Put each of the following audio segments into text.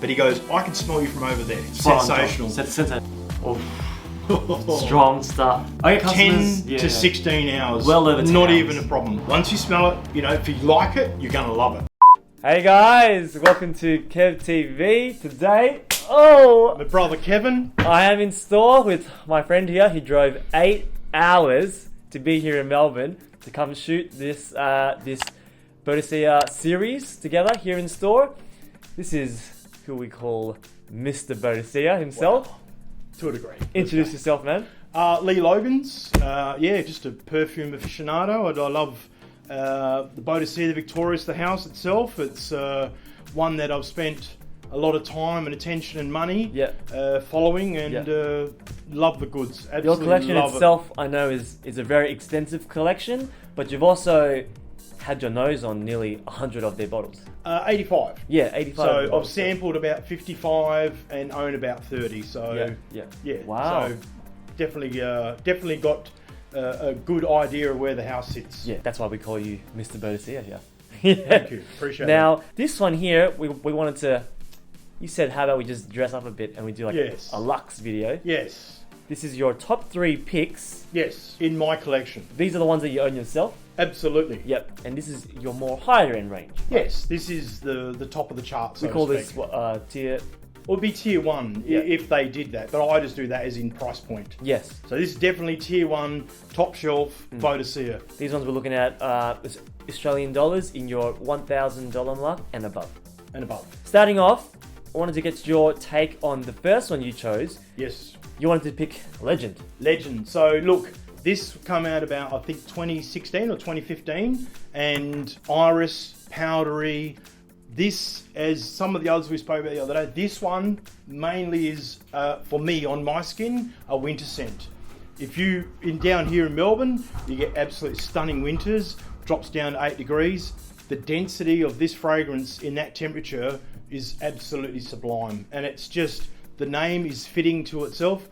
But he goes, I can smell you from over there. Sensational. Strong stuff. Okay, 10 to 16 hours. Well over 10 Not hours. even a problem. Once you smell it, you know, if you like it, you're going to love it. Hey guys, welcome to Kev TV. Today, my brother Kevin. I am in store with my friend here. He drove 8 hours to be here in Melbourne to come shoot this this Boadicea series together here in store. This is who we call Mr. Boadicea himself. Wow. To a degree. Introduce yourself, man. Lee Logans. Just a perfume aficionado. I love the Boadicea, the Victorious, the house itself. It's one that I've spent a lot of time and attention and money following, and love the goods. Absolutely. Your collection love itself, I know, is a very extensive collection, but you've also had your nose on nearly 100 of their bottles. 85. Yeah, 85. So I've sampled about 55 and own about 30. So yeah. Wow. So definitely got a good idea of where the house sits. Yeah, that's why we call you Mr. Boadicea here. Thank you. Appreciate it. Now, this one here, we wanted to. You said, how about we just dress up a bit and we do like a Lux video? Yes. This is your top 3 picks. Yes, in my collection. These are the ones that you own yourself? Absolutely. Yep. And this is your more higher end range. Yes, this is the top of the chart. So we call this tier. It would be tier 1 if they did that, but I just do that as in price point. Yes. So this is definitely tier 1, top shelf, Boadicea. These ones we're looking at Australian dollars in your $1,000 mark and above. And above. Starting off, I wanted to get your take on the first one you chose. Yes. You wanted to pick Legend. Legend. So look, this came out about, I think, 2016 or 2015, and iris, powdery. This, as some of the others we spoke about the other day, this one mainly is, for me, on my skin, a winter scent. If down here in Melbourne, you get absolutely stunning winters, drops down to 8 degrees. The density of this fragrance in that temperature is absolutely sublime, and it's just, the name is fitting to itself.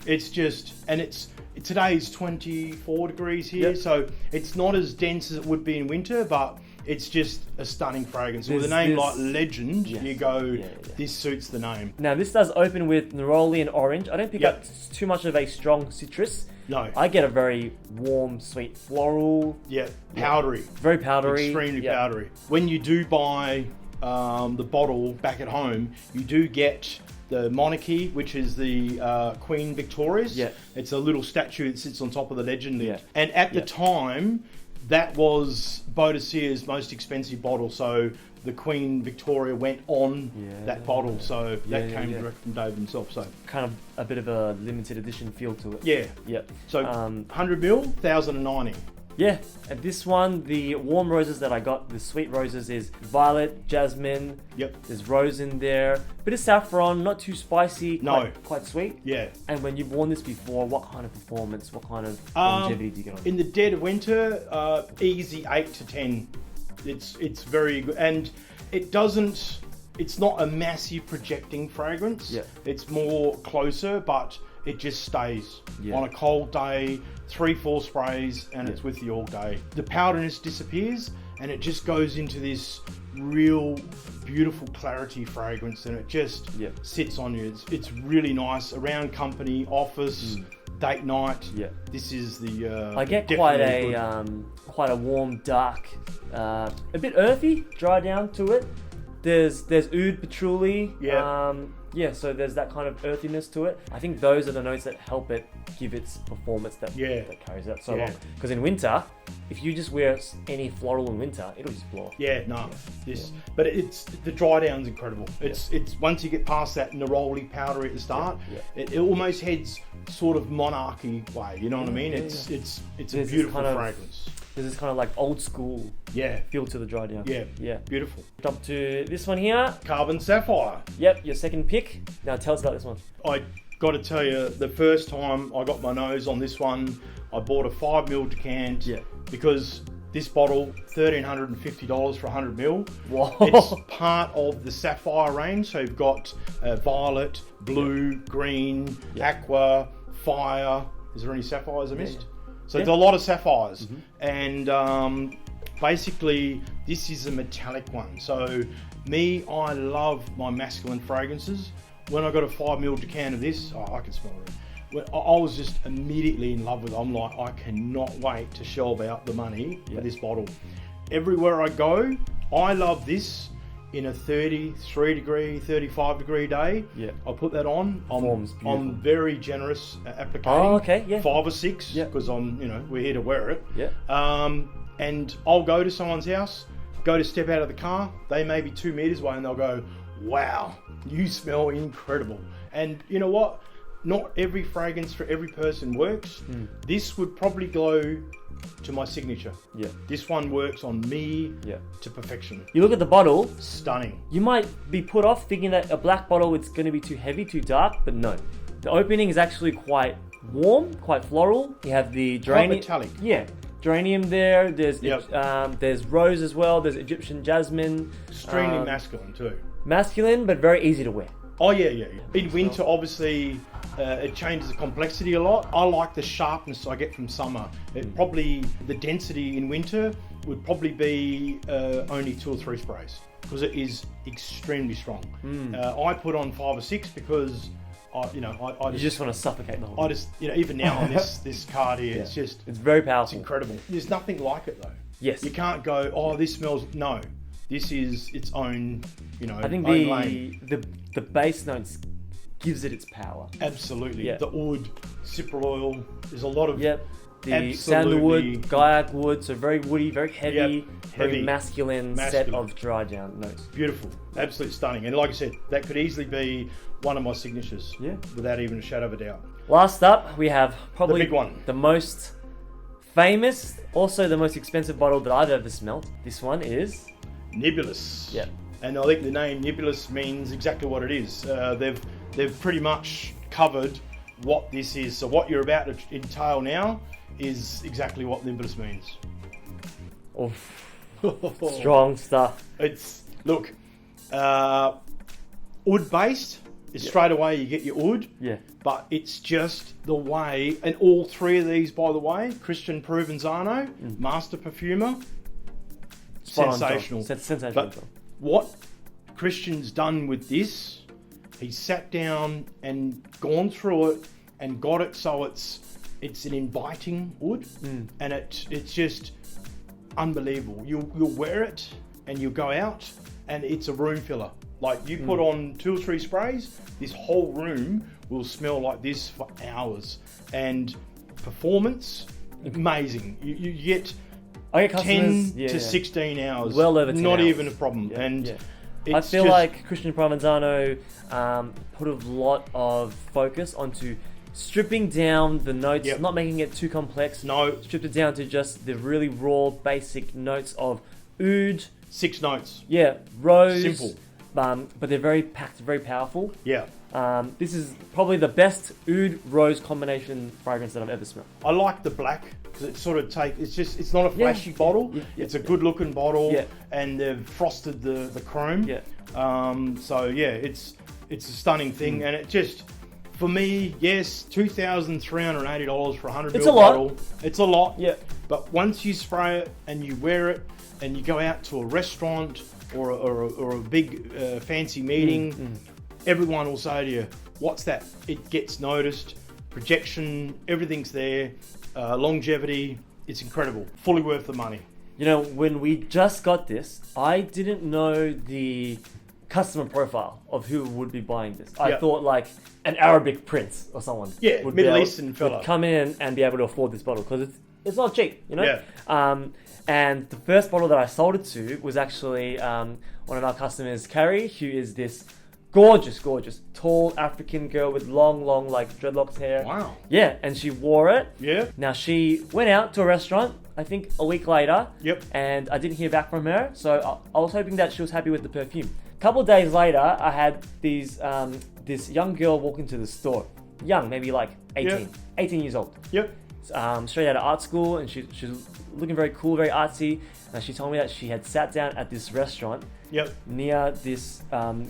It's just, and today is 24 degrees here, so it's not as dense as it would be in winter, but it's just a stunning fragrance. With a name like Legend, you go, this suits the name. Now this does open with neroli and orange. I don't pick up too much of a strong citrus. No. I get a very warm, sweet floral. Yeah, powdery. Very powdery. Extremely powdery. When you do buy the bottle back at home, you do get the monarchy, which is the Queen Victorious. Yeah. It's a little statue that sits on top of the Legend lid. Yeah. And at the time, that was Boadicea's most expensive bottle. So the Queen Victoria went on that bottle. So that came direct from Dave himself. So kind of a bit of a limited edition feel to it. Yeah. Yeah. So 100 ml, 1,090. Yeah, and this one, the warm roses that I got, the sweet roses, is violet, jasmine. Yep. There's rose in there. Bit of saffron, not too spicy. No. Quite sweet. Yeah. And when you've worn this before, what kind of performance, what kind of longevity do you get on it? In the dead of winter, easy 8 to 10. It's very good, and it's not a massive projecting fragrance. Yeah. It's more closer, but it just stays on a cold day. 3-4 sprays and it's with you all day. The powderiness disappears and it just goes into this real beautiful clarity fragrance, and it just sits on you. It's really nice around company, office, date night. Yeah, this is the. I get quite a warm, dark, a bit earthy, dry down to it. There's oud patchouli. So there's that kind of earthiness to it. I think those are the notes that help it give its performance that carries out so long. Because in winter, if you just wear any floral in winter, it'll just blow off. But it's the dry down's incredible. It's once you get past that neroli powdery at the start, it almost heads sort of monarchy way. You know what I mean? It's a beautiful fragrance. There's this kind of like old school feel to the dry down. Yeah. Beautiful. Jump to this one here. Carbon Sapphire. Yep, your second pick. Now tell us about this one. I got to tell you, the first time I got my nose on this one, I bought a 5ml decant because this bottle, $1,350 for 100ml. Wow. It's part of the Sapphire range. So you've got violet, blue, green, aqua, fire. Is there any sapphires I missed? So there's a lot of sapphires, and basically, this is a metallic one. So me, I love my masculine fragrances. When I got a 5ml decan of this, I can smell it. I was just immediately in love with it. I'm like, I cannot wait to shell out the money for this bottle. Everywhere I go, I love this in a 33 degree, 35 degree day. Yeah. I'll put that on. Form's beautiful. I'm very generous at applicating. Oh, okay, yeah. 5 or 6, because we're here to wear it. Yeah. And I'll go to someone's house, go to step out of the car. They may be 2 meters away and they'll go, wow, you smell incredible. And you know what? Not every fragrance for every person works. This would probably go to my signature. Yeah. This one works on me Yeah. to perfection. You look at the bottle, Stunning. you might be put off thinking that a black bottle it's going to be too heavy, too dark, but no. The opening is actually quite warm, quite floral. You have the geranium. metallic. Yeah. Geranium there. There's Yep. there's rose as well. There's Egyptian jasmine. Extremely masculine too. Masculine, but very easy to wear. Oh yeah. In winter, obviously, it changes the complexity a lot. I like the sharpness I get from summer. It probably, the density in winter would probably be only 2 or 3 sprays because it is extremely strong. I put on 5 or 6 because You just want to suffocate the whole. I just, even now on this card here, it's just, It's very it's powerful. incredible. There's nothing like it though. Yes. You can't go, oh, this smells. No, this is its own, I think own lane. the base notes gives it its power. Absolutely. Yeah. The oud, cypriol oil. There's a lot of Yep. The Absolutely. sandalwood, gaiac wood, so very woody, very heavy, Yep, very heavy. masculine set Masculine. of dry down notes. beautiful, absolutely stunning. And like I said, that could easily be one of my signatures. Yeah. Without even a shadow of a doubt. Last up, we have probably The big one. the most famous, also the most expensive bottle that I've ever smelled. This one is Nebulous. Yeah. And I think the name Nebulous means exactly what it is. They've pretty much covered what this is. So what you're about to entail now is exactly what Nebulous means. oof, strong stuff. It's, look, oud based is straight away you get your oud, Yeah. but it's just the way, and all 3 of these, by the way, Christian Provenzano, master perfumer, Spot on, John. sensational. Sensational. But John. what Christian's done with this, he sat down and gone through it and got it so it's an inviting oud, and it's just unbelievable. You'll wear it and you'll go out and it's a room filler. Like you put on 2 or 3 sprays, this whole room will smell like this for hours. And performance, amazing. You get I get 10 customers to 16 hours. Well over 10 Not hours. even a problem. Yeah, And yeah. it's I feel just- like Christian Provenzano put a lot of focus onto stripping down the notes, Yep. not making it too complex. No. Stripped it down to just the really raw, basic notes of oud, 6 notes. yeah, rose. Simple. But they're very packed, very powerful. Yeah. This is probably the best oud rose combination fragrance that I've ever smelled. I like the black because it sort of it's not a flashy bottle. Yeah, yeah, It's a good looking bottle, Yeah. and they've frosted the chrome. Yeah. So yeah, it's a stunning thing, and it just, for me, yes, $2,380 for a 100 It's ml a lot. bottle. It's a lot. Yeah. But once you spray it and you wear it and you go out to a restaurant or a big fancy meeting, everyone will say to you, "What's that?" It gets noticed. Projection, everything's there. Longevity, it's incredible. Fully worth the money. You know, when we just got this, I didn't know the customer profile of who would be buying this. I Yeah. thought like an Arabic prince or someone. Yeah, would Middle be able- Eastern fella. would come in and be able to afford this bottle because it's not cheap, you know. Yeah. And the first bottle that I sold it to was actually one of our customers, Carrie, who is this gorgeous, tall African girl with long, like dreadlocks hair. Wow. Yeah, and she wore it. Yeah. Now she went out to a restaurant, I think a week later. Yep. And I didn't hear back from her, so I was hoping that she was happy with the perfume. A couple of days later, I had this young girl walk into the store. Young, maybe like 18, Yeah. 18 years old. Yep. Straight out of art school, and she's looking very cool, very artsy. And she told me that she had sat down at this restaurant Yep. near this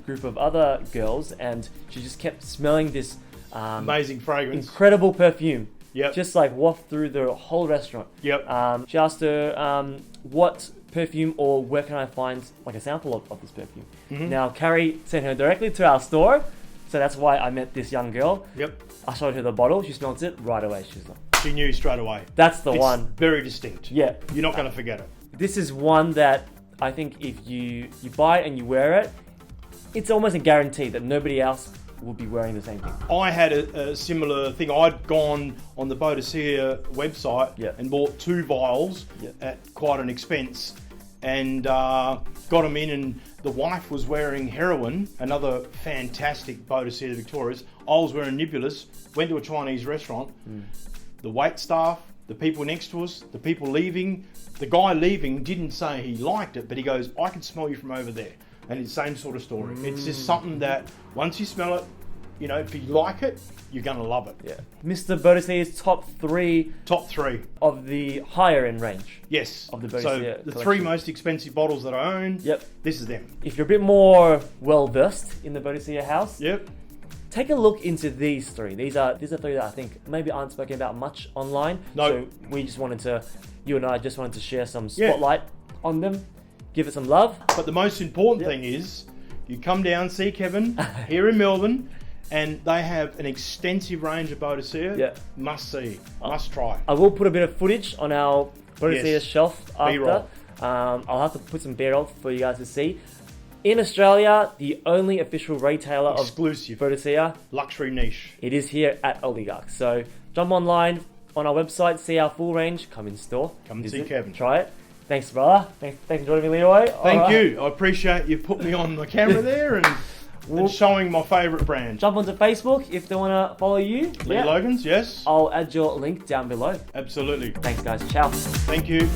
group of other girls, and she just kept smelling this Amazing fragrance. incredible perfume. Yep. Just like waft through the whole restaurant. Yep. She asked her what perfume, or where can I find like a sample of this perfume? Mm-hmm. Now, Carrie sent her directly to our store, so that's why I met this young girl. Yep. I showed her the bottle. She smelt it right away. She's like, She knew straight away. that's the It's one. very distinct. Yeah. You're not going to forget it. This is one that I think if you buy it and you wear it, it's almost a guarantee that nobody else will be wearing the same thing. I had a similar thing. I'd gone on the Boadicea website Yeah. and bought 2 vials Yeah. at quite an expense, and got them in, and the wife was wearing Heroin, another fantastic Boadicea Victoria's. I was wearing Nibulus, went to a Chinese restaurant. The wait staff, the people next to us, the people leaving, the guy leaving didn't say he liked it, but he goes, I can smell you from over there. And it's the same sort of story. It's just something that once you smell it, you know, if you like it, you're going to love it. Yeah. Mr. Boadicea's top 3 Top 3. of the higher end range. Yes. Of the so Boadicea the 3 collection. most expensive bottles that I own, Yep. this is them. If you're a bit more well versed in the Boadicea house, Yep. take a look into these 3. These are 3 that I think maybe aren't spoken about much online. No. So we just wanted to, you and I just wanted to share some Yeah. spotlight on them, give it some love. But the most important thing is you come down, see Kevin here in Melbourne, and they have an extensive range of Boadicea. Yeah. Must see, must try. I will put a bit of footage on our Boadicea Yes. shelf after. B-roll. I'll have to put some B-roll for you guys to see. In Australia, the only official retailer Exclusive. of Boadicea, Luxury niche. it is here at Oligarch. So jump online on our website, see our full range, come in store. Come and visit, see Kevin. Try it. Thanks, brother. Thanks for joining me, Leroy. Thank Alright. you. I appreciate you put me on the camera there and showing my favourite brand. Jump onto Facebook if they want to follow you. Lee Logan's, yes. I'll add your link down below. Absolutely. Thanks, guys. Ciao. Thank you.